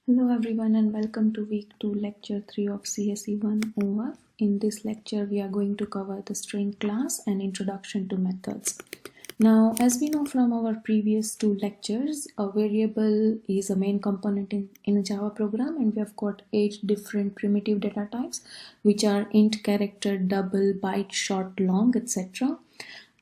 Hello everyone and welcome to week 2 lecture 3 of CSE 1 OF. In this lecture we are going to cover the string class and introduction to methods. Now as we know from our previous 2 lectures, a variable is a main component in a Java program, and we have got 8 different primitive data types which are int, character, double, byte, short, long, etc.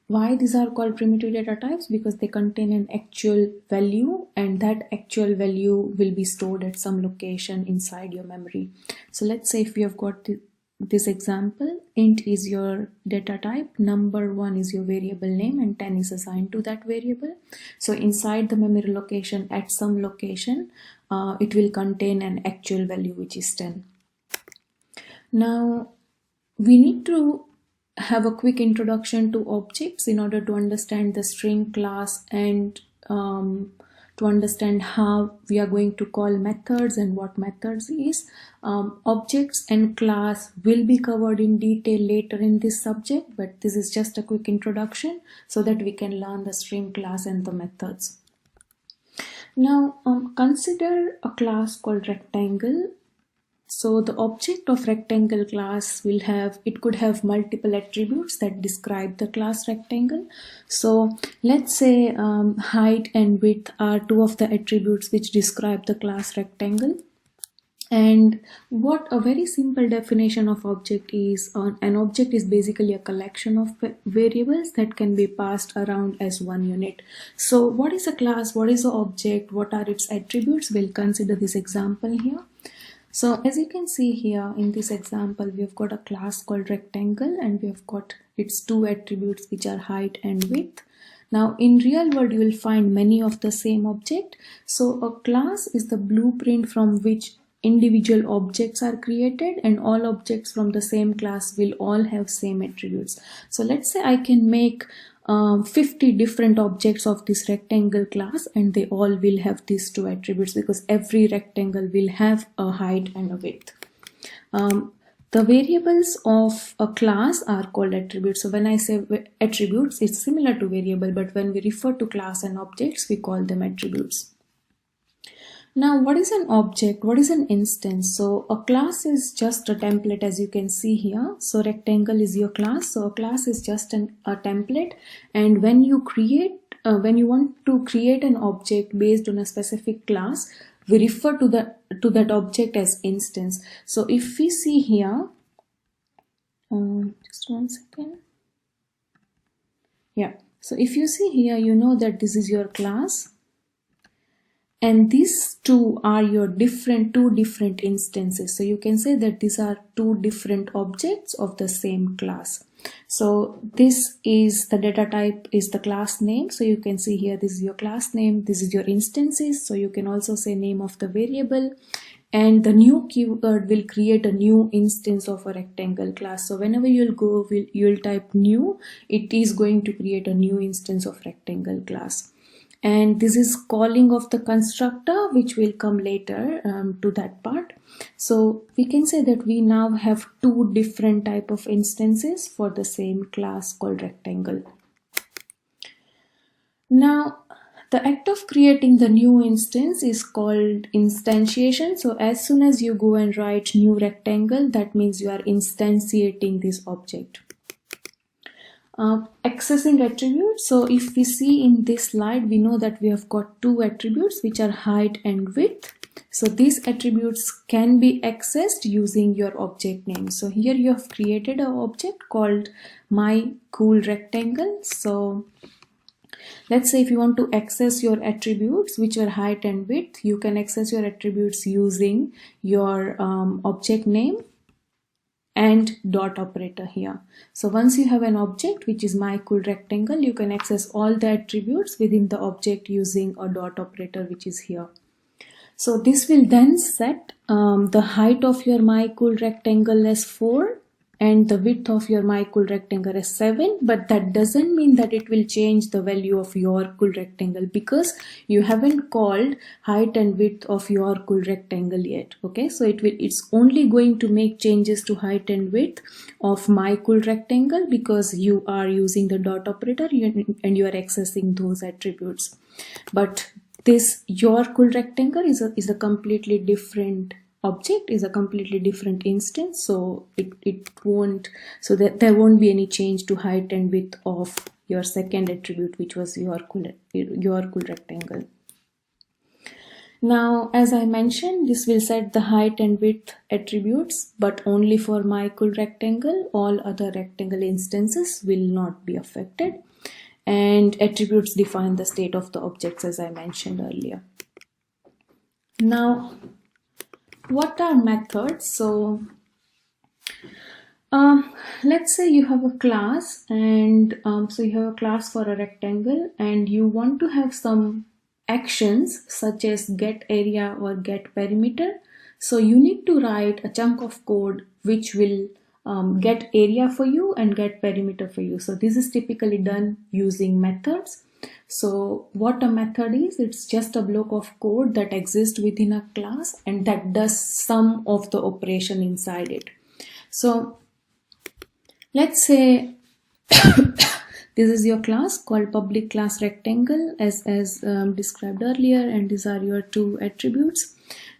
Why these are called primitive data types? Because they contain an actual value, and that actual value will be stored at some location inside your memory. So let's say if we have got this example, int is your data type, number 1 is your variable name, and 10 is assigned to that variable. So inside the memory location, at some location, it will contain an actual value which is 10. Now we need to have a quick introduction to objects in order to understand the string class and to understand how we are going to call methods and what methods is. Objects and class will be covered in detail later in this subject, but this is just a quick introduction so that we can learn the string class and the methods. Now consider a class called rectangle. So the object of rectangle class could have multiple attributes that describe the class rectangle. So let's say height and width are two of the attributes which describe the class rectangle. And what a very simple definition of object is, an object is basically a collection of variables that can be passed around as one unit. So what is a class? What is an object? What are its attributes? We'll consider this example here. So as you can see here in this example, we've got a class called rectangle, and we've got its two attributes which are height and width. Now in real world you will find many of the same object. So a class is the blueprint from which individual objects are created, and all objects from the same class will all have same attributes. So let's say I can make 50 different objects of this rectangle class, and they all will have these two attributes because every rectangle will have a height and a width. The variables of a class are called attributes. So when I say attributes, it's similar to variable, but when we refer to class and objects, we call them attributes. Now, what is an object? What is an instance? So a class is just a template, as you can see here. So rectangle is your class. So a class is just a template. And when you want to create an object based on a specific class, we refer to that object as instance. So if we see here, just one second. Yeah. So if you see here, you know that this is your class. And these two are your two different instances. So you can say that these are two different objects of the same class. So this is the data type, is the class name. So you can see here, this is your class name, this is your instances. So you can also say name of the variable. And the new keyword will create a new instance of a rectangle class. So whenever you'll type new, it is going to create a new instance of rectangle class. And this is calling of the constructor, which will come later to that part. So we can say that we now have two different type of instances for the same class called rectangle. Now the act of creating the new instance is called instantiation. So as soon as you go and write new rectangle, that means you are instantiating this object. Accessing attributes. So if we see in this slide, we know that we have got two attributes which are height and width. So these attributes can be accessed using your object name. So here you have created an object called my cool rectangle. So let's say if you want to access your attributes which are height and width, you can access your attributes using your object name and dot operator here. So once you have an object which is my cool rectangle, you can access all the attributes within the object using a dot operator which is here. So this will then set the height of your my cool rectangle as 4 and the width of your my cool rectangle as 7, but that doesn't mean that it will change the value of your cool rectangle because you haven't called height and width of your cool rectangle yet. Okay, so it's only going to make changes to height and width of my cool rectangle because you are using the dot operator and you are accessing those attributes. But this your cool rectangle is a completely different object, is a completely different instance, so it won't, so that there won't be any change to height and width of your second attribute, which was your cool rectangle. Now, as I mentioned, this will set the height and width attributes, but only for my cool rectangle. All other rectangle instances will not be affected. And attributes define the state of the objects, as I mentioned earlier. Now, what are methods? So, let's say you have a class, and so you have a class for a rectangle, and you want to have some actions such as get area or get perimeter. So you need to write a chunk of code which will get area for you and get perimeter for you. So this is typically done using methods. So what a method is, it's just a block of code that exists within a class and that does some of the operation inside it. So let's say this is your class called public class rectangle as described earlier, and these are your two attributes.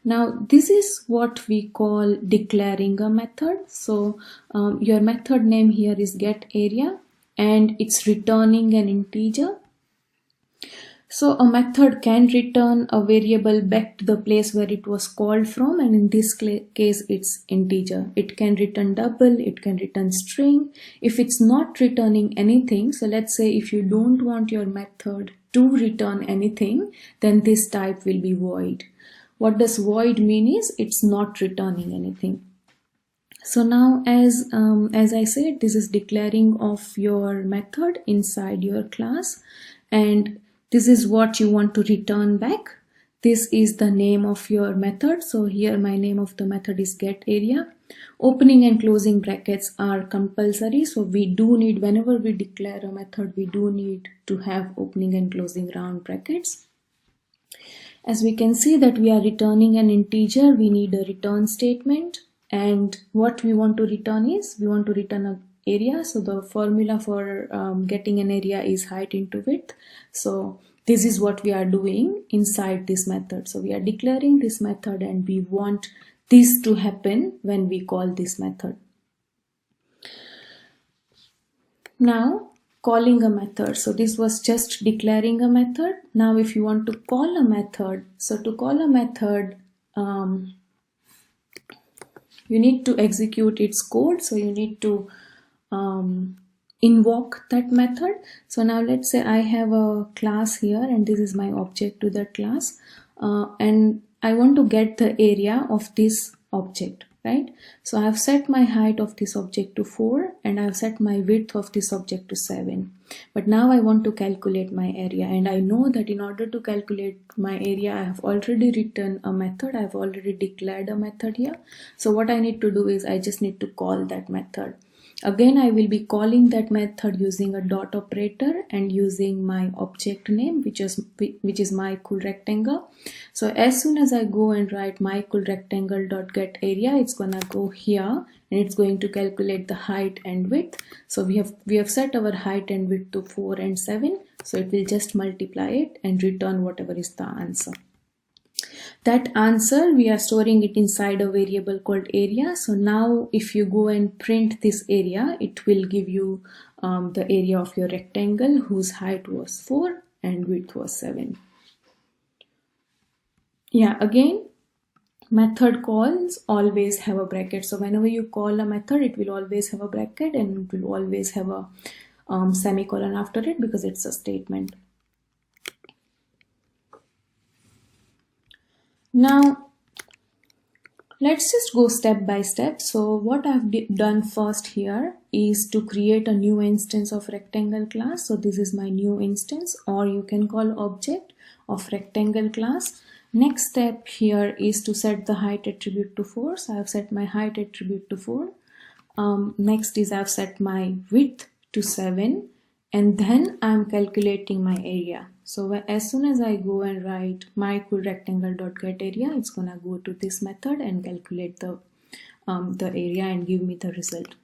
Now this is what we call declaring a method. So your method name here is get area and it's returning an integer. So a method can return a variable back to the place where it was called from, and in this case it's integer. It can return double, it can return string. If it's not returning anything, so let's say if you don't want your method to return anything, then this type will be void. What does void mean is it's not returning anything. So now as I said, this is declaring of your method inside your class, and this is what you want to return back. This is the name of your method. So here my name of the method is get area. Opening and closing brackets are compulsory. So we do need, whenever we declare a method, we do need to have opening and closing round brackets. As we can see that we are returning an integer, we need a return statement. And what we want to return is, we want to return an area. So the formula for getting an area is height into width. So this is what we are doing inside this method. So we are declaring this method and we want this to happen when we call this method. Now calling a method. So this was just declaring a method. Now if you want to call a method, so to call a method, you need to execute its code. So you need to invoke that method. So now let's say I have a class here and this is my object to that class, and I want to get the area of this object, right? So I have set my height of this object to 4 and I have set my width of this object to 7. But now I want to calculate my area, and I know that in order to calculate my area, I have already written a method. I have already declared a method here. So what I need to do is I just need to call that method. Again, I will be calling that method using a dot operator and using my object name, which is my cool rectangle. So as soon as I go and write my cool rectangle dot get area, it's gonna go here and it's going to calculate the height and width. So we have set our height and width to 4 and 7. So it will just multiply it and return whatever is the answer. That answer, we are storing it inside a variable called area. So now if you go and print this area, it will give you the area of your rectangle whose height was 4 and width was 7. Yeah, again, method calls always have a bracket. So whenever you call a method, it will always have a bracket and it will always have a semicolon after it because it's a statement. Now, let's just go step by step. So what I've done first here is to create a new instance of rectangle class. So this is my new instance, or you can call object of rectangle class. Next step here is to set the height attribute to 4. So I've set my height attribute to 4. Next is I've set my width to 7. And then I'm calculating my area. So as soon as I go and write my cool rectangle dot get area, it's gonna go to this method and calculate the area and give me the result.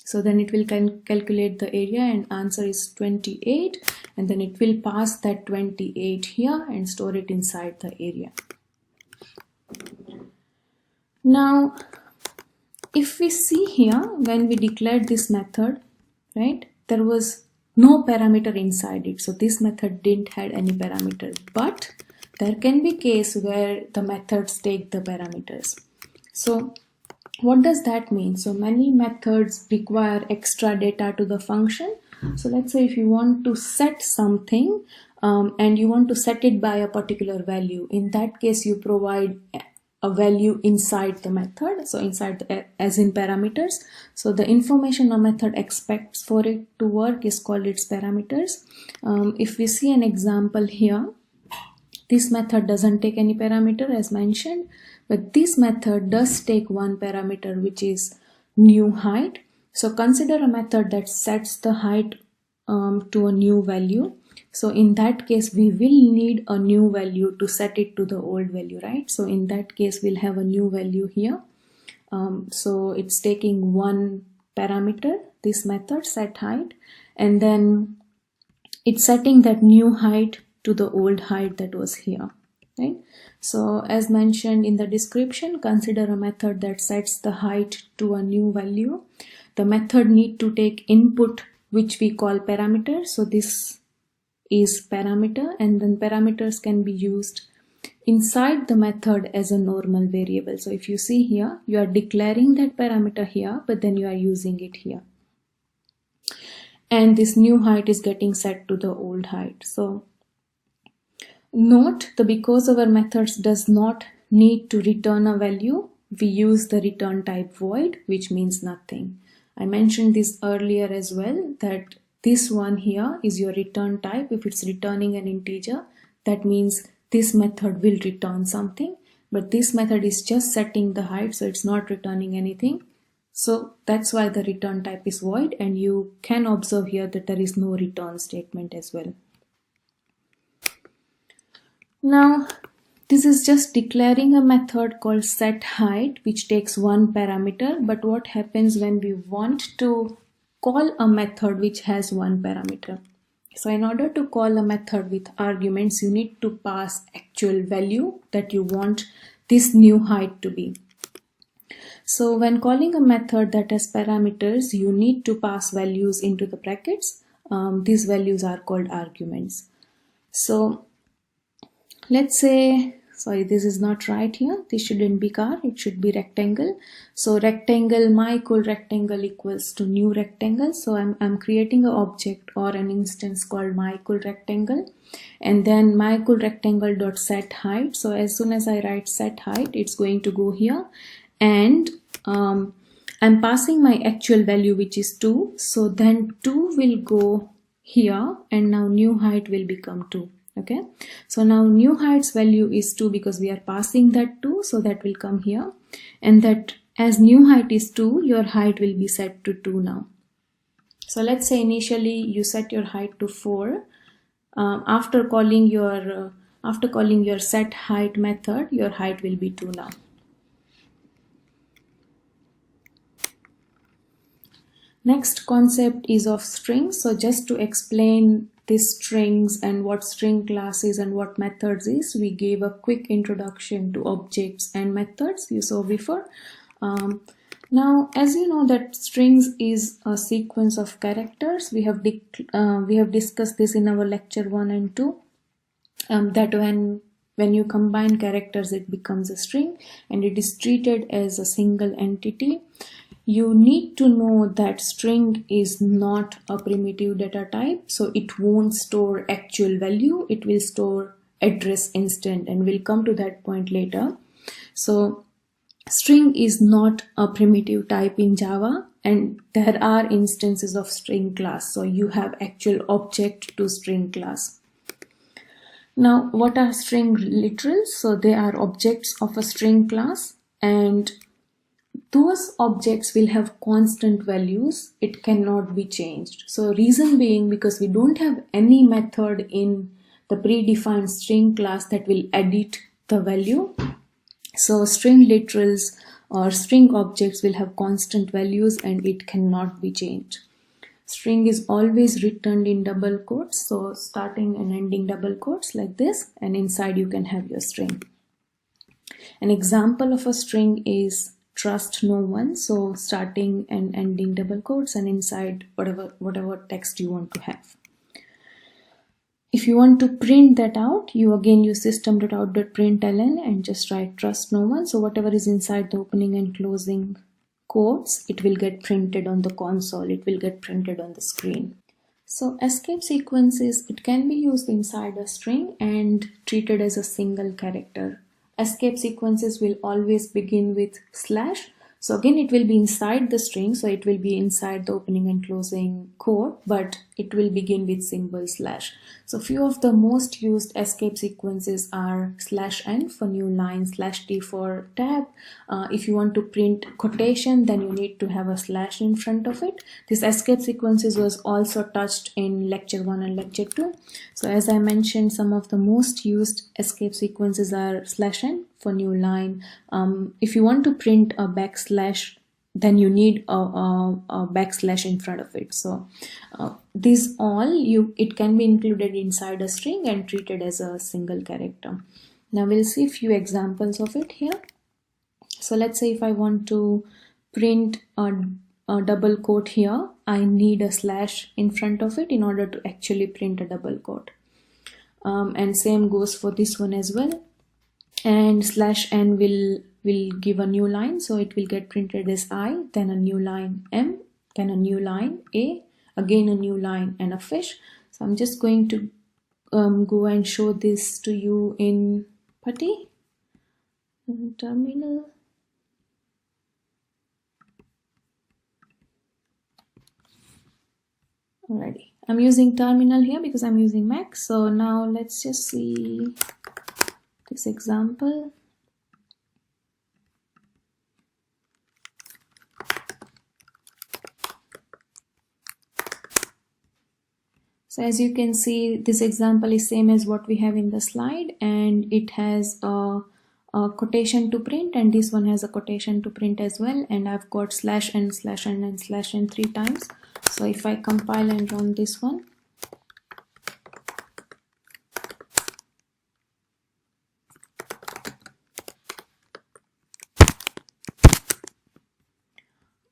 So then it will calculate the area and answer is 28, and then it will pass that 28 here and store it inside the area. Now if we see here, when we declared this method, right, there was no parameter inside it, so this method didn't had any parameter. But there can be case where the methods take the parameters. So what does that mean? So many methods require extra data to the function. So let's say if you want to set something and you want to set it by a particular value, in that case you provide a value inside the method, so inside as in parameters. So the information a method expects for it to work is called its parameters. If we see an example here, this method doesn't take any parameter as mentioned, but this method does take one parameter, which is new height. So consider a method that sets the height to a new value. So in that case, we will need a new value to set it to the old value, right? So in that case, we'll have a new value here. So it's taking one parameter, this method set height, and then it's setting that new height to the old height that was here, right? So as mentioned in the description, consider a method that sets the height to a new value. The method need to take input, which we call parameter. So this is parameter, and then parameters can be used inside the method as a normal variable. So if you see here, you are declaring that parameter here, but then you are using it here. And this new height is getting set to the old height. So note that because our methods does not need to return a value, we use the return type void, which means nothing. I mentioned this earlier as well, that this one here is your return type. If it's returning an integer, that means this method will return something, but this method is just setting the height, so it's not returning anything. So that's why the return type is void, and you can observe here that there is no return statement as well. Now this is just declaring a method called setHeight, which takes one parameter. But what happens when we want to call a method which has one parameter? So in order to call a method with arguments, you need to pass actual value that you want this new height to be. So when calling a method that has parameters, you need to pass values into the brackets. These values are called arguments. So let's say, sorry, this is not right here. This shouldn't be car, it should be rectangle. So rectangle, my equal rectangle equals to new rectangle. So I'm creating an object or an instance called my equal rectangle, and then my equal rectangle dot set height. So as soon as I write set height, it's going to go here, and I'm passing my actual value, which is 2. So then 2 will go here, and now new height will become 2. Okay, so now new height's value is 2 because we are passing that 2, so that will come here, and that as new height is 2, your height will be set to 2 now. So let's say initially you set your height to 4. After calling your set height method, your height will be 2 now. Next concept is of strings. So just to explain these strings and what string class is and what methods is, we gave a quick introduction to objects and methods you saw before. Now, as you know that strings is a sequence of characters, we have discussed this in our lecture 1 and 2, that when you combine characters, it becomes a string and it is treated as a single entity. You need to know that string is not a primitive data type, so it won't store actual value, it will store address instant, and we'll come to that point later. So string is not a primitive type in Java, and there are instances of string class, so you have actual object to string class. Now what are string literals? So they are objects of a string class, and those objects will have constant values. It cannot be changed. So reason being, because we don't have any method in the predefined string class that will edit the value. So string literals or string objects will have constant values and it cannot be changed. String is always returned in double quotes, so starting and ending double quotes like this, and inside you can have your string. An example of a string is trust no one, so starting and ending double quotes and inside whatever text you want to have. If you want to print that out, you again use system.out.println and just write trust no one. So whatever is inside the opening and closing quotes, it will get printed on the console, it will get printed on the screen. So escape sequences, it can be used inside a string and treated as a single character. Escape sequences will always begin with slash. So again, it will be inside the string, so it will be inside the opening and closing quote, but it will begin with symbol slash. So few of the most used escape sequences are /n for new line, /t for tab. If you want to print quotation, then you need to have a slash in front of it. This escape sequences was also touched in lecture 1 and lecture 2. So as I mentioned, some of the most used escape sequences are /n for new line. If you want to print a backslash, then you need a backslash in front of it. So these all, it can be included inside a string and treated as a single character. Now we'll see a few examples of it here. So let's say if I want to print a double quote here, I need a slash in front of it in order to actually print a double quote. And same goes for this one as well. And /n will give a new line, so it will get printed as I, then a new line M, then a new line A, again a new line and a fish. So I'm just going to go and show this to you in Putty terminal. Alrighty, I'm using terminal here because I'm using Mac. So now let's just see this example. So as you can see, this example is same as what we have in the slide, and it has a quotation to print, and this one has a quotation to print as well, and I've got /n, /n, and /n 3 times. So if I compile and run this one,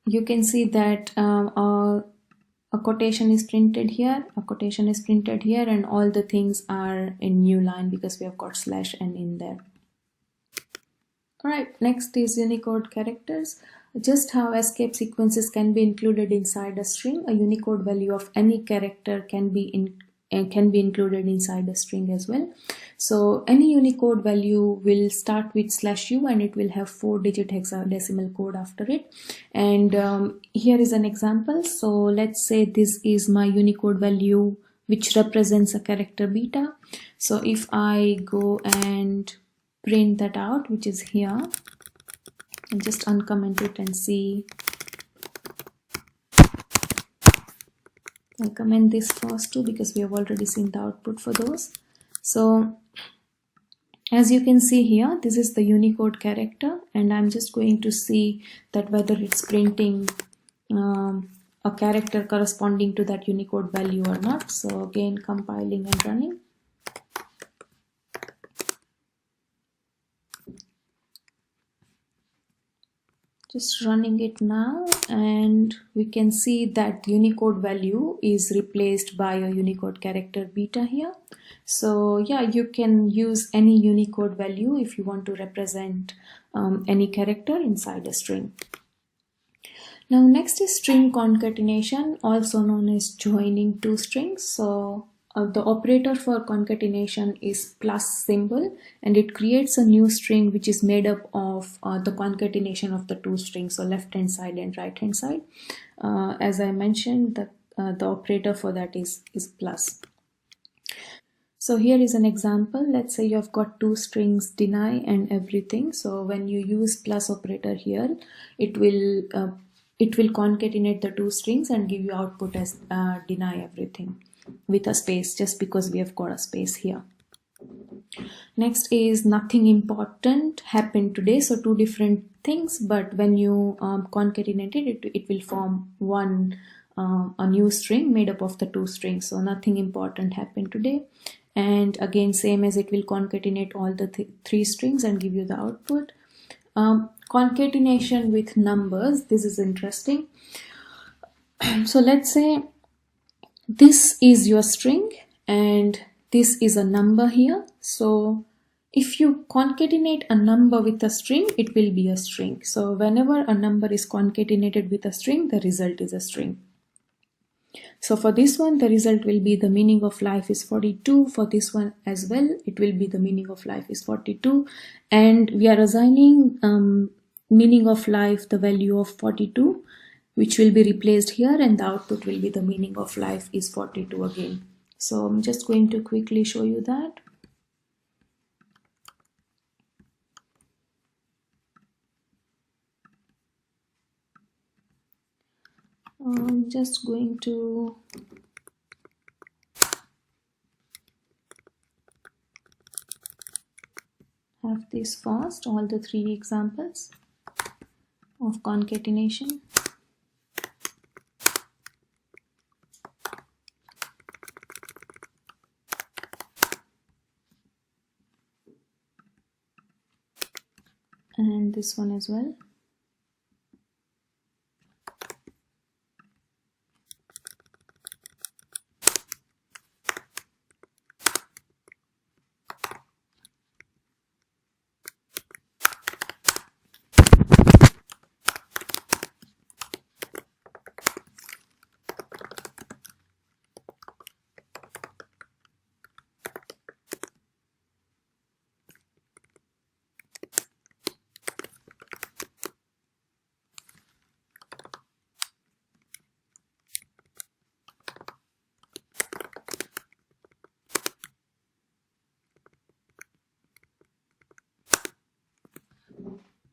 you can see that a quotation is printed here, a quotation is printed here, and all the things are in new line because we have got /n in there. Alright, next is Unicode characters. Just how escape sequences can be included inside a string. A Unicode value of any character can be included inside a string as well. So any Unicode value will start with /u and it will have 4-digit hexadecimal code after it. And here is an example. So let's say this is my Unicode value which represents a character beta. So if I go and print that out, which is here, and just uncomment it and see. I'll comment this first too because we have already seen the output for those. So as you can see here, this is the Unicode character, and I'm just going to see that whether it's printing a character corresponding to that Unicode value or not. So again, compiling and running. Just running it now, and we can see that Unicode value is replaced by a Unicode character beta here. So yeah, you can use any Unicode value if you want to represent any character inside a string. Now next is string concatenation, also known as joining two strings. So the operator for concatenation is plus symbol, and it creates a new string which is made up of the concatenation of the two strings, so left hand side and right hand side. As I mentioned, the operator for that is plus. So here is an example. Let's say you have got two strings, deny and everything. So when you use plus operator here, it will concatenate the two strings and give you output as deny everything with a space, just because we have got a space here. Next is nothing important happened today. So two different things, but when you concatenate it, it will form one a new string made up of the two strings. So nothing important happened today. And again, same as it will concatenate all the three strings and give you the output. Concatenation with numbers, this is interesting. So let's say this is your string and this is a number here. So if you concatenate a number with a string, it will be a string. So whenever a number is concatenated with a string, the result is a string. So for this one, the result will be the meaning of life is 42. For this one as well, it will be the meaning of life is 42. And we are assigning meaning of life the value of 42, which will be replaced here, and the output will be the meaning of life is 42 again. So I'm just going to quickly show you that. I'm just going to have this first, all the three examples of concatenation. And this one as well.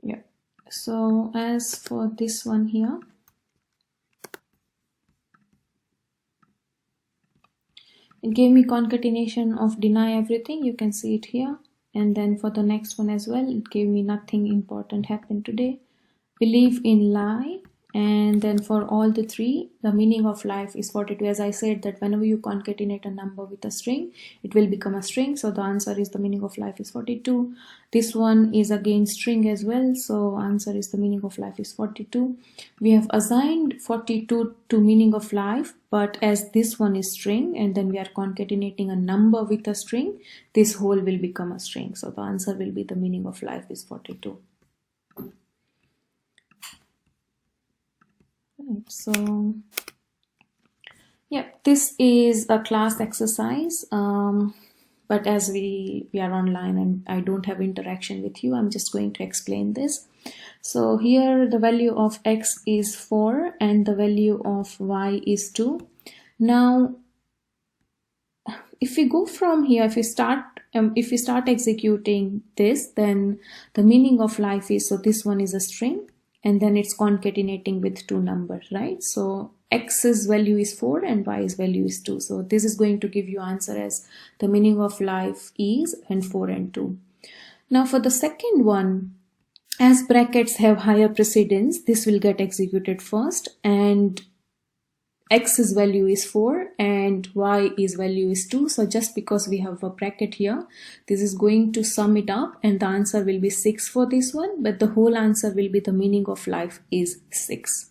Yeah, so as for this one here, it gave me concatenation of deny everything, you can see it here. And then for the next one as well, it gave me nothing important happened today, believe in lie. And then for all the three, the meaning of life is 42. As I said, that whenever you concatenate a number with a string, it will become a string. So the answer is the meaning of life is 42. This one is again string as well. So answer is the meaning of life is 42. We have assigned 42 to meaning of life, but as this one is string and then we are concatenating a number with a string, this whole will become a string. So the answer will be the meaning of life is 42. So yeah, this is a class exercise, but as we are online and I don't have interaction with you, I'm just going to explain this. So here the value of x is 4 and the value of y is 2. Now if we go from here, if we start executing this, then the meaning of life is, so this one is a string and then it's concatenating with two numbers, right? So x's value is 4 and y's value is 2. So this is going to give you answer as the meaning of life is and 4 and 2. Now for the second one, as brackets have higher precedence, this will get executed first, and x's value is 4 and y's value is 2. So just because we have a bracket here, this is going to sum it up and the answer will be 6 for this one, but the whole answer will be the meaning of life is 6.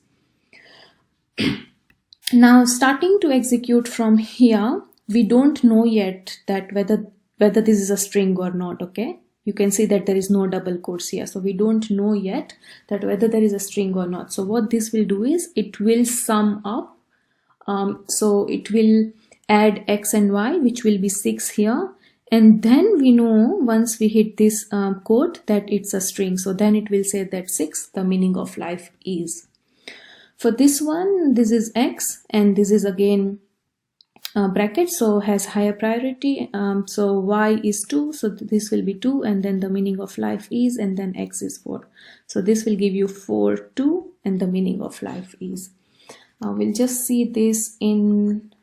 Now starting to execute from here, we don't know yet that whether this is a string or not, okay? You can see that there is no double quotes here. So we don't know yet that whether there is a string or not. So what this will do is it will sum up. So it will add x and y, which will be 6 here. And then we know once we hit this code that it's a string. So then it will say that 6, the meaning of life is. For this one, this is x and this is again bracket, so has higher priority. So y is 2, so this will be 2 and then the meaning of life is, and then x is 4. So this will give you 4, 2 and the meaning of life is. We'll just see this in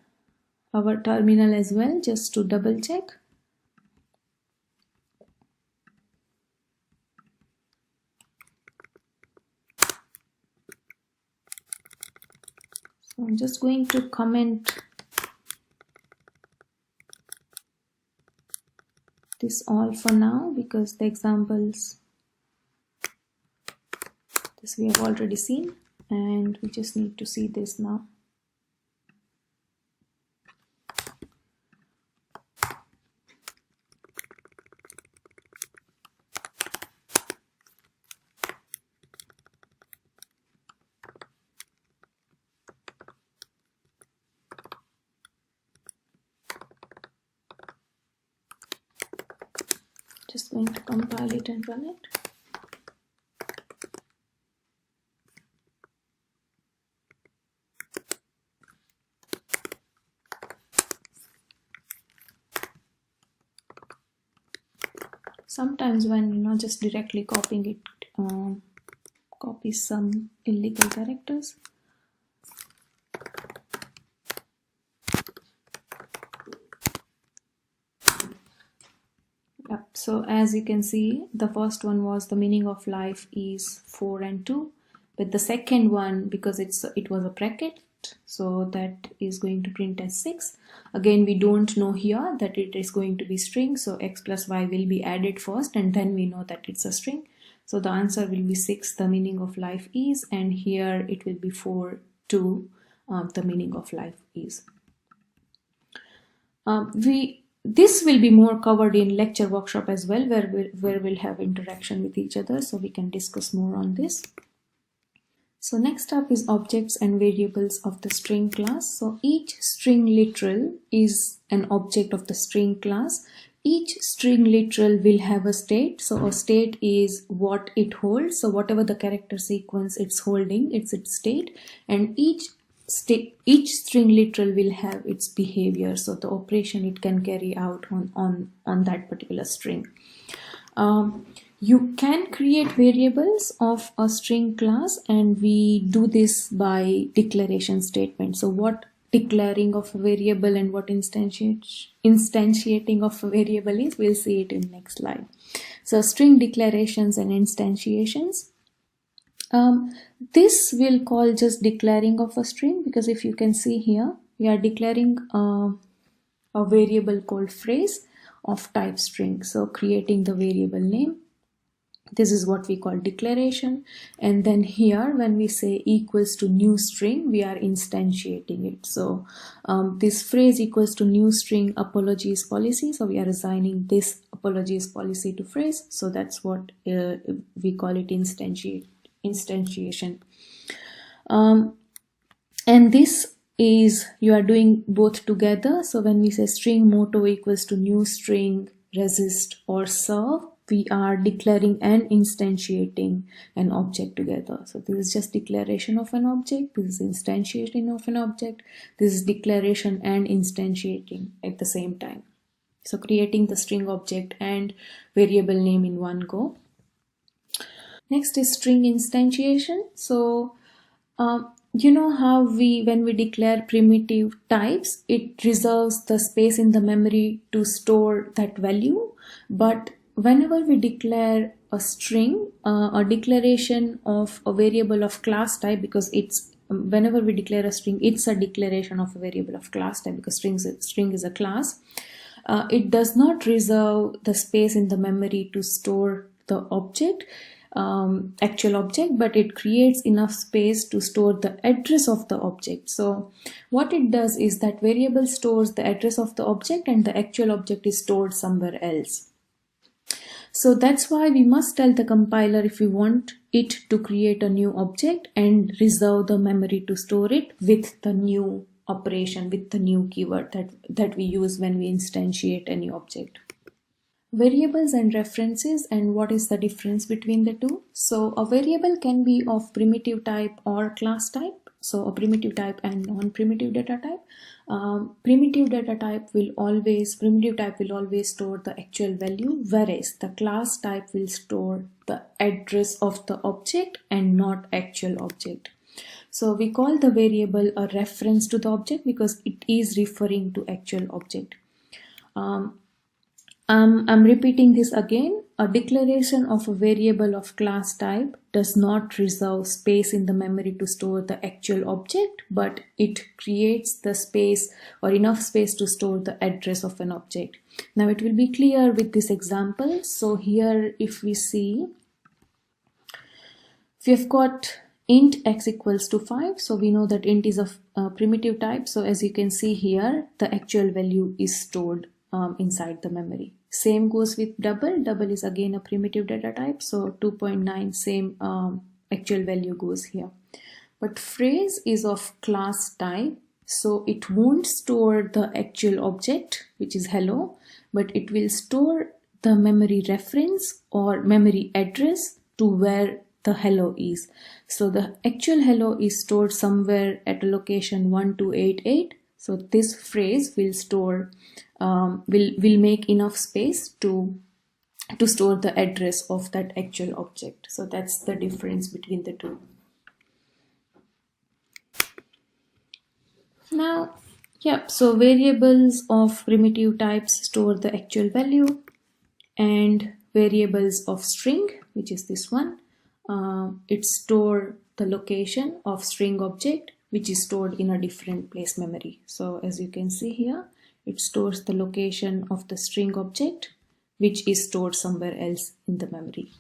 our terminal as well, just to double check. I'm just going to comment this all for now because the examples this we have already seen and we just need to see this now. Just going to compile it and run it. Sometimes when just directly copying it copies some illegal characters. Yep. So as you can see, the first one was the meaning of life is 4 and 2, but the second one, because it was a bracket, so that is going to print as 6. Again, we don't know here that it is going to be string, so x plus y will be added first and then we know that it's a string. So the answer will be 6, the meaning of life is, and here it will be 4, 2, the meaning of life is. This will be more covered in lecture workshop as well, where we'll have interaction with each other, so we can discuss more on this. So next up is objects and variables of the string class. So each string literal is an object of the string class. Each string literal will have a state. So a state is what it holds. So whatever the character sequence it's holding, it's its state. And each string literal will have its behavior, so the operation it can carry out on that particular string. You can create variables of a string class, and we do this by declaration statement. So what declaring of a variable and what instantiating of a variable is, we'll see it in next slide. So string declarations and instantiations. This will call just declaring of a string, because if you can see here, we are declaring a variable called phrase of type string. So creating the variable name, this is what we call declaration. And then here when we say equals to new string, we are instantiating it. So this phrase equals to new string apologies policy, so we are assigning this apologies policy to phrase. So that's what we call it instantiation. And this is you are doing both together. So when we say string motto equals to new string resist or serve, we are declaring and instantiating an object together. So this is just declaration of an object, this is instantiating of an object, this is declaration and instantiating at the same time. So creating the string object and variable name in one go. Next is string instantiation. So you know how when we declare primitive types, it reserves the space in the memory to store that value. But whenever we declare a string, a declaration of a variable of class type, because it's whenever we declare a string, it's a declaration of a variable of class type, because string is a class. It does not reserve the space in the memory to store the object, actual object, but it creates enough space to store the address of the object. So what it does is that variable stores the address of the object and the actual object is stored somewhere else. So that's why we must tell the compiler if we want it to create a new object and reserve the memory to store it with the new operation, with the new keyword that we use when we instantiate any object. Variables and references, and what is the difference between the two. So a variable can be of primitive type or class type. So a primitive type and non-primitive data type. Primitive type will always store the actual value, whereas the class type will store the address of the object and not actual object. So we call the variable a reference to the object because it is referring to actual object. I'm repeating this again. a declaration of a variable of class type does not reserve space in the memory to store the actual object, but it creates the space or enough space to store the address of an object. Now it will be clear with this example. So here if we see, we have got int x equals to 5. So we know that int is of primitive type. So as you can see here, the actual value is stored inside the memory. Same goes with double. Double is again a primitive data type. So 2.9, same actual value goes here. But phrase is of class type. So it won't store the actual object, which is hello, but it will store the memory reference or memory address to where the hello is. So the actual hello is stored somewhere at a location 1288. So this phrase will store, will make enough space to store the address of that actual object. So that's the difference between the two. Now, yeah, so variables of primitive types store the actual value, and variables of string, which is this one, it store the location of string object, which is stored in a different place memory. So as you can see here, it stores the location of the string object, which is stored somewhere else in the memory.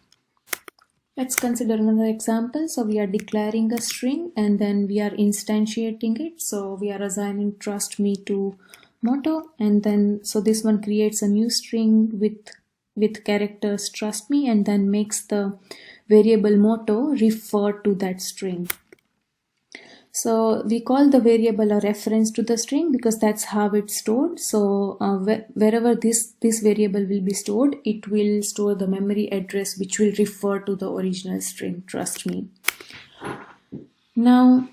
Let's consider another example. So we are declaring a string and then we are instantiating it. So we are assigning trust me to motto, and then so this one creates a new string with characters trust me, and then makes the variable motto refer to that string. So we call the variable a reference to the string because that's how it's stored. So wherever this variable will be stored, it will store the memory address which will refer to the original string trust me. Now,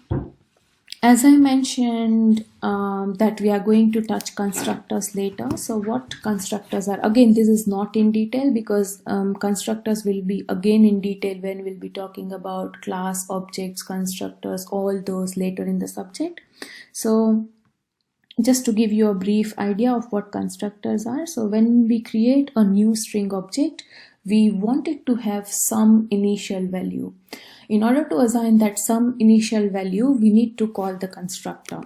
as I mentioned that we are going to touch constructors later. So what constructors are, again, this is not in detail because constructors will be again in detail when we'll be talking about class, objects, constructors, all those later in the subject. So just to give you a brief idea of what constructors are. So when we create a new string object, we want it to have some initial value. In order to assign that some initial value, we need to call the constructor.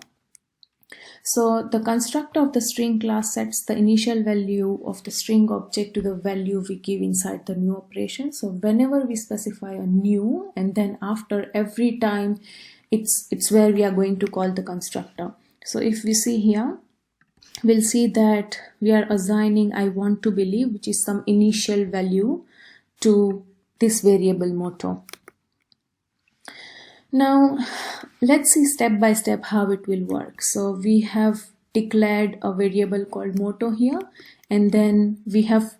So the constructor of the string class sets the initial value of the string object to the value we give inside the new operation. So whenever we specify a new, and then after every time, it's where we are going to call the constructor. So if we see here, we'll see that we are assigning I want to believe, which is some initial value, to this variable motto. Now let's see step by step how it will work. So we have declared a variable called motto here, and then we have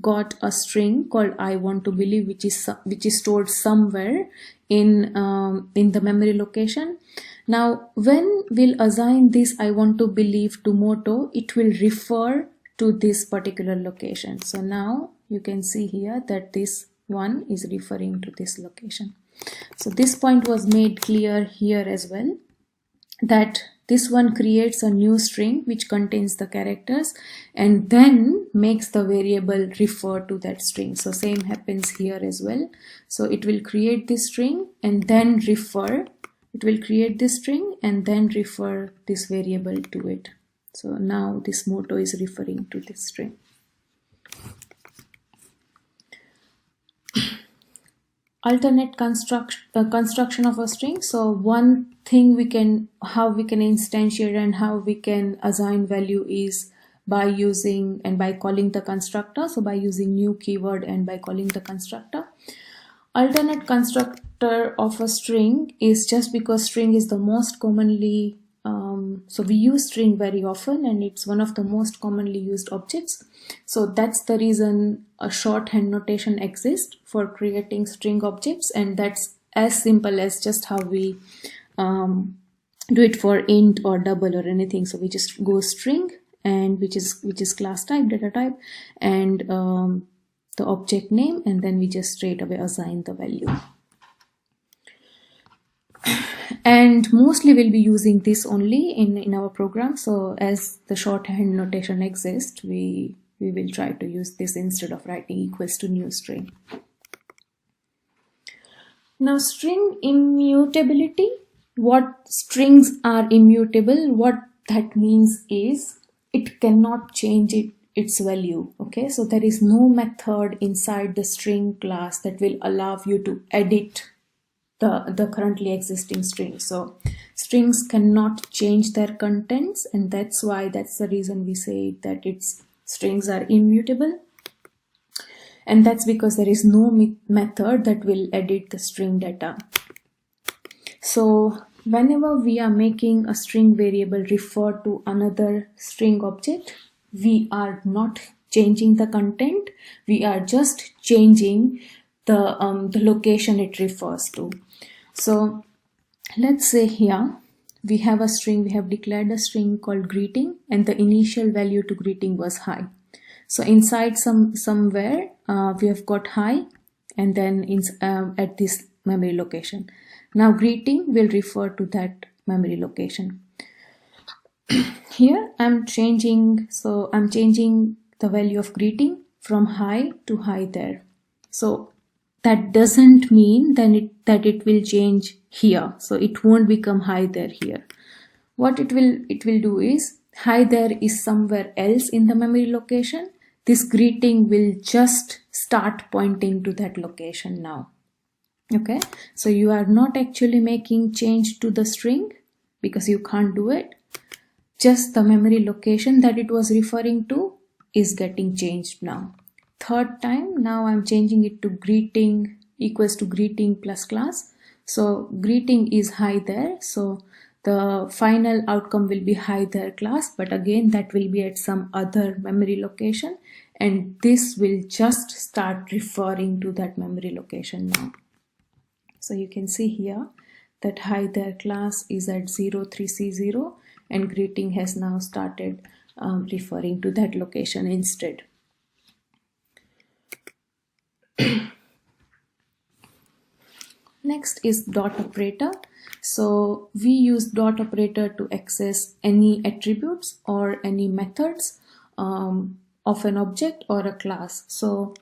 got a string called I want to believe, which is stored somewhere in the memory location. Now when we'll assign this I want to believe to motto, it will refer to this particular location. So now you can see here that this one is referring to this location. So this point was made clear here as well, that this one creates a new string which contains the characters and then makes the variable refer to that string. So same happens here as well. So it will create this string and then refer, it will create this string and then refer this variable to it. So now this motto is referring to this string. Alternate construction of a string. So one thing how we can instantiate and how we can assign value is by using and by calling the constructor. So by using new keyword and by calling the constructor. Alternate constructor of a string is just because string is the most commonly so we use string very often and it's one of the most commonly used objects. So that's the reason a shorthand notation exists for creating string objects, and that's as simple as just how we do it for int or double or anything. So we just go string, and which is class type, data type, and the object name, and then we just straight away assign the value. And mostly we'll be using this only in our program. So as the shorthand notation exists, we we will try to use this instead of writing equals to new string. Now string immutability, what strings are immutable, what that means is it cannot change its value. Okay, so there is no method inside the string class that will allow you to edit the currently existing string. So strings cannot change their contents, and that's the reason we say that strings are immutable. And that's because there is no method that will edit the string data. So whenever we are making a string variable refer to another string object, we are not changing the content, we are just changing the location it refers to. So let's say here we have a string, we have declared a string called greeting, and the initial value to greeting was hi. So inside somewhere we have got hi, and then at this memory location. Now greeting will refer to that memory location. Here I'm changing the value of greeting from hi to hi there. So that doesn't mean that it will change here. So it won't become hi there here. What it will do is hi there is somewhere else in the memory location. This greeting will just start pointing to that location now. Okay, so you are not actually making change to the string because you can't do it. Just the memory location that it was referring to is getting changed now. Third time, now I'm changing it to greeting equals to greeting plus class. So greeting is hi there. So the final outcome will be hi there class, but again that will be at some other memory location, and this will just start referring to that memory location now. So you can see here that hi there class is at 03C0, and greeting has now started referring to that location instead. Next is dot operator. So we use dot operator to access any attributes or any methods of an object or a class. So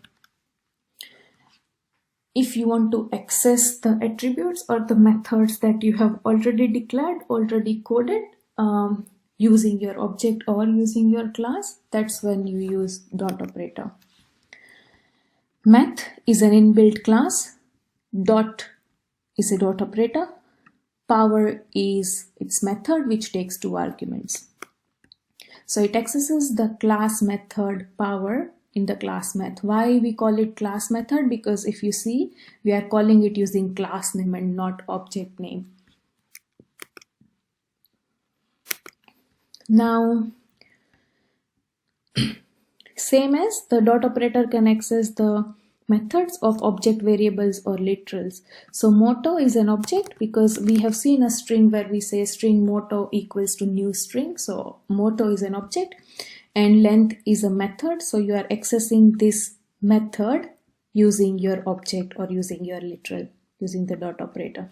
if you want to access the attributes or the methods that you have already declared, already coded, using your object or using your class, that's when you use dot operator. Math is an inbuilt class. Dot is a dot operator. Power is its method, which takes 2 arguments. So it accesses the class method power in the class math. Why we call it class method? Because if you see, we are calling it using class name and not object name. Now, same as the dot operator can access the methods of object variables or literals. So motto is an object because we have seen a string where we say string motto equals to new string. So motto is an object, and length is a method. So you are accessing this method using your object or using your literal, using the dot operator.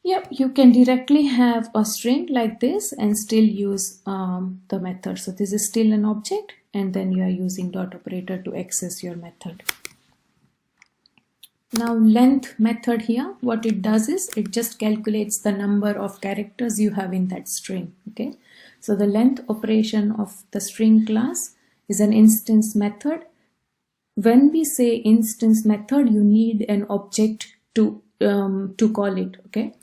Yep, you can directly have a string like this and still use the method. So this is still an object, and then you are using dot operator to access your method. Now length method here, what it does is it just calculates the number of characters you have in that string. Okay, so the length operation of the string class is an instance method. When we say instance method, you need an object to call it. Okay,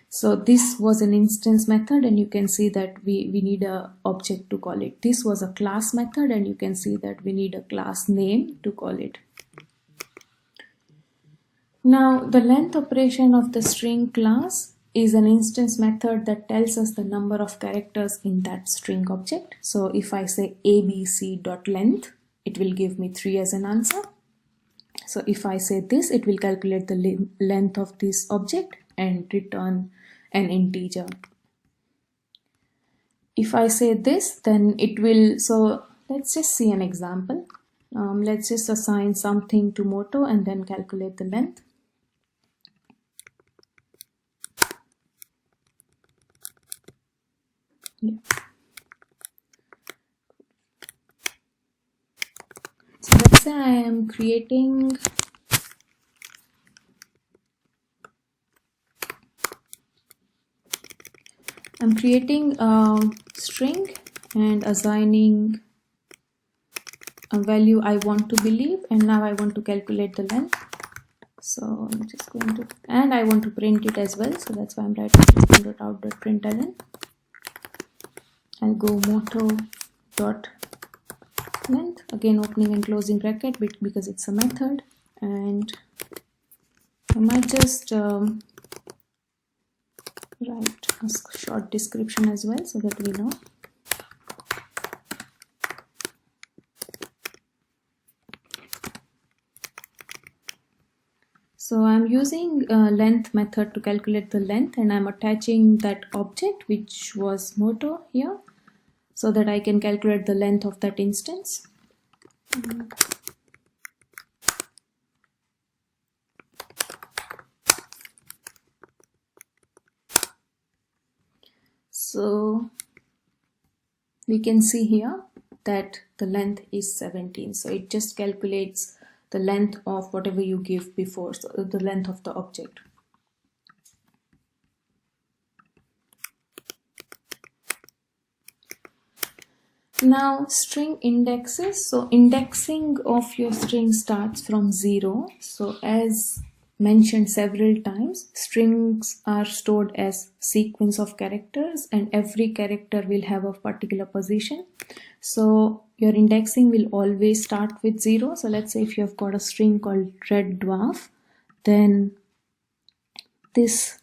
so this was an instance method, and you can see that we need a object to call it. This was a class method, and you can see that we need a class name to call it. Now the length operation of the string class is an instance method that tells us the number of characters in that string object. So if I say abc.length, it will give me 3 as an answer. So if I say this, it will calculate the length of this object and return an integer. If I say this, then it will, so let's just see an example. Let's just assign something to motto and then calculate the length. Yeah. say I am creating a string and assigning a value I want to believe, and now I want to calculate the length. So I'm just going to, and I want to print it as well, so that's why I'm writing out.println. I'll go motto.length, again opening and closing bracket because it's a method, and I might just write a short description as well so that we know. So I'm using length method to calculate the length, and I'm attaching that object which was motto here so that I can calculate the length of that instance. So we can see here that the length is 17. So it just calculates the length of whatever you give before, so the length of the object. Now string indexes. So indexing of your string starts from 0. So as mentioned several times, strings are stored as sequence of characters, and every character will have a particular position. So your indexing will always start with 0. So let's say if you have got a string called red dwarf, then this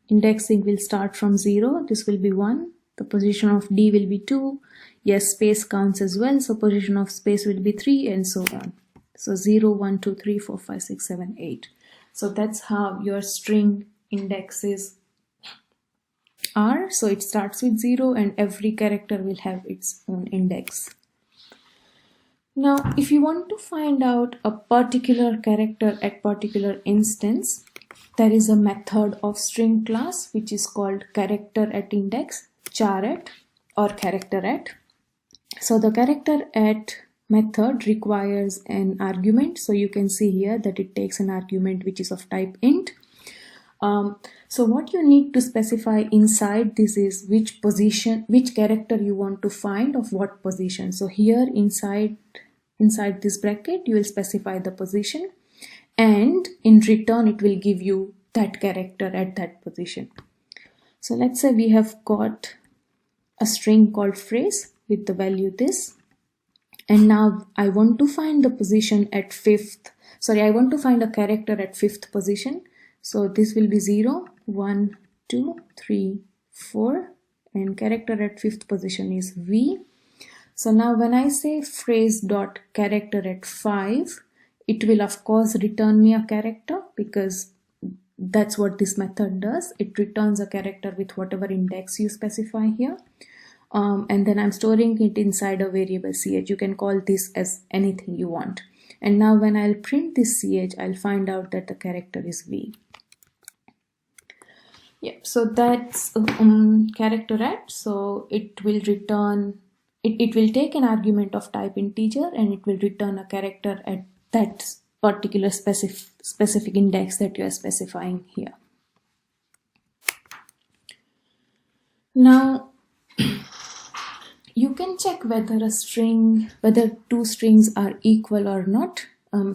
indexing will start from 0. This will be 1. The position of D will be 2. Yes, space counts as well. So position of space will be 3, and so on. So 0, 1, 2, 3, 4, 5, 6, 7, 8. So that's how your string indexes are. So it starts with 0, and every character will have its own index. Now, if you want to find out a particular character at particular instance, there is a method of string class which is called character@index, char@, or character@. So the character@. Method requires an argument. So you can see here that it takes an argument which is of type int. So what you need to specify inside this is which position, which character you want to find of what position. So here inside this bracket you will specify the position, and in return it will give you that character at that position. So let's say we have got a string called phrase with the value this. And now I want to find the position at 5th. Sorry, I want to find a character at 5th position. So this will be 0, 1, 2, 3, 4, and character at 5th position is V. So now when I say phrase.character@5, it will of course return me a character because that's what this method does. It returns a character with whatever index you specify here. And then I'm storing it inside a variable ch. You can call this as anything you want. And now when I'll print this ch, I'll find out that the character is V. Yep, so that's character@. So it will return, it will take an argument of type integer, and it will return a character at that particular specific index that you are specifying here. Now, you can check whether two strings are equal or not.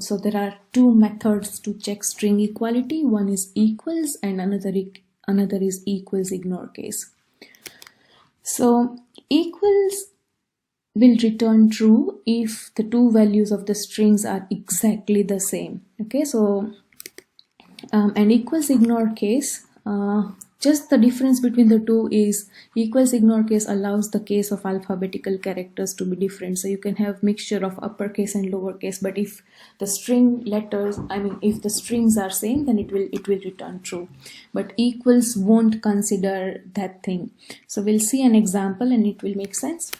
So there are two methods to check string equality. One is equals, and another is equals ignore case. So equals will return true if the two values of the strings are exactly the same. Okay, so an equals ignore case, just the difference between the two is equals ignore case allows the case of alphabetical characters to be different. So you can have mixture of uppercase and lowercase, but if the string letters, if the strings are same, then it will return true. But equals won't consider that thing. So we'll see an example and it will make sense.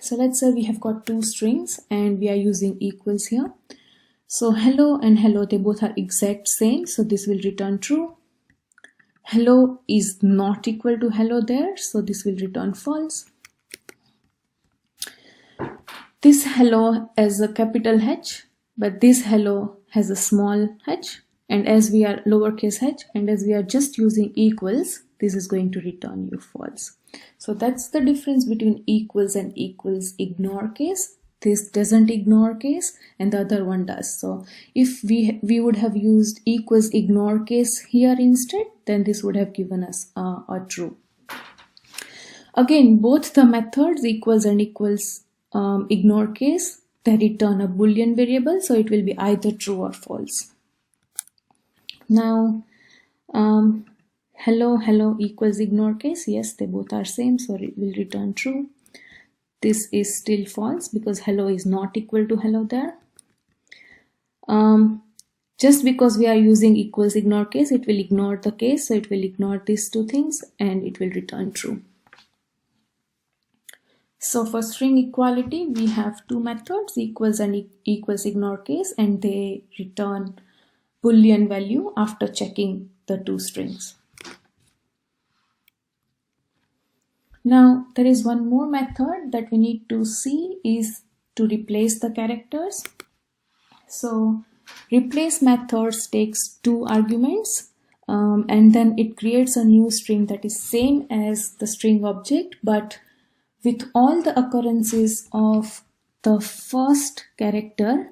So let's say we have got two strings and we are using equals here. So hello and hello, they both are exact same. So this will return true. Hello is not equal to hello there. So this will return false. this hello has a capital H, but this hello has a small h, and as we are lowercase h and as we are just using equals, this is going to return you false. So that's the difference between equals and equals ignore case. This doesn't ignore case and the other one does. So if we would have used equals ignore case here instead, then this would have given us a true. Again, both the methods equals and equals ignore case, they return a Boolean variable, so it will be either true or false. Now, hello equals ignore case, yes, they both are same, so it will return true. This is still false because hello is not equal to hello there. Just because we are using equals ignore case, it will ignore the case, so it will ignore these two things and it will return true. So for string equality, we have two methods, equals and equals ignore case, and they return Boolean value after checking the two strings. Now, there is one more method that we need to see is to replace the characters. So replace methods takes two arguments and then it creates a new string that is same as the string object, but with all the occurrences of the first character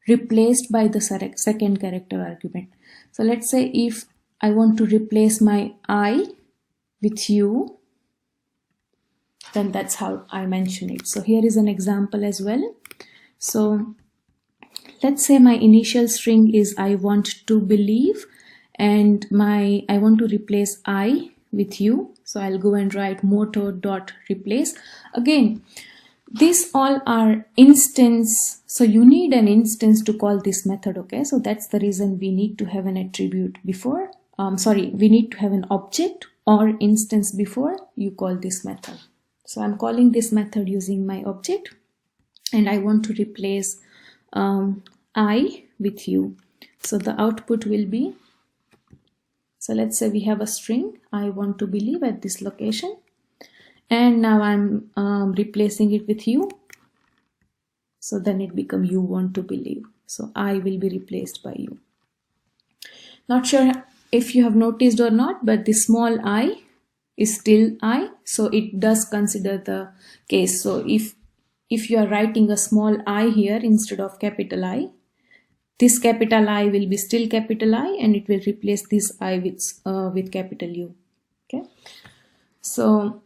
replaced by the second character argument. So let's say if I want to replace my I with you, then that's how I mention it. So here is an example as well. So let's say my initial string is I want to believe, and I want to replace I with you. So I'll go and write moto.replace. Again, these all are instance, so you need an instance to call this method, okay? So that's the reason we need to have an attribute before, we need to have an object or instance before you call this method. So I'm calling this method using my object and I want to replace I with you. So the output will be, so let's say we have a string, I want to believe at this location. And now I'm replacing it with you. So then it becomes you want to believe. So I will be replaced by you. Not sure if you have noticed or not, but the small I is still I. So it does consider the case. So if you are writing a small I here instead of capital I, this capital I will be still capital I and it will replace this I with capital U. Okay. So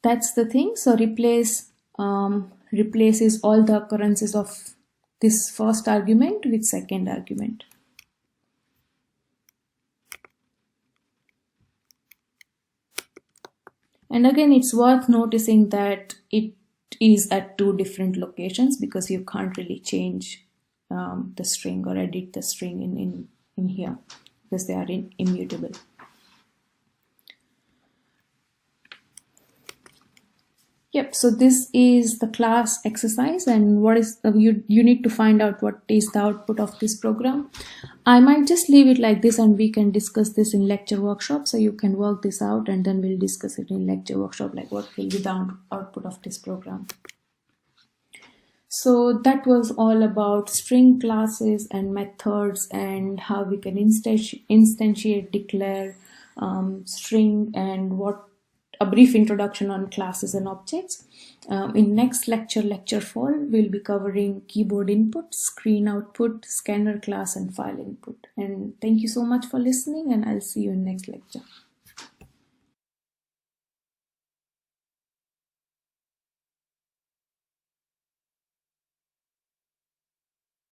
that's the thing. So replaces all the occurrences of this first argument with second argument. And again, it's worth noticing that it is at two different locations because you can't really change the string or edit the string in here because they are immutable. Yep, so this is the class exercise, and what is you need to find out what is the output of this program. I might just leave it like this and we can discuss this in lecture workshop, so you can work this out and then we'll discuss it in lecture workshop, like what will be the output of this program. So that was all about string classes and methods and how we can instantiate, declare string, and what a brief introduction on classes and objects. In next lecture, lecture 4, we'll be covering keyboard input, screen output, scanner class, and file input. And thank you so much for listening, and I'll see you in next lecture.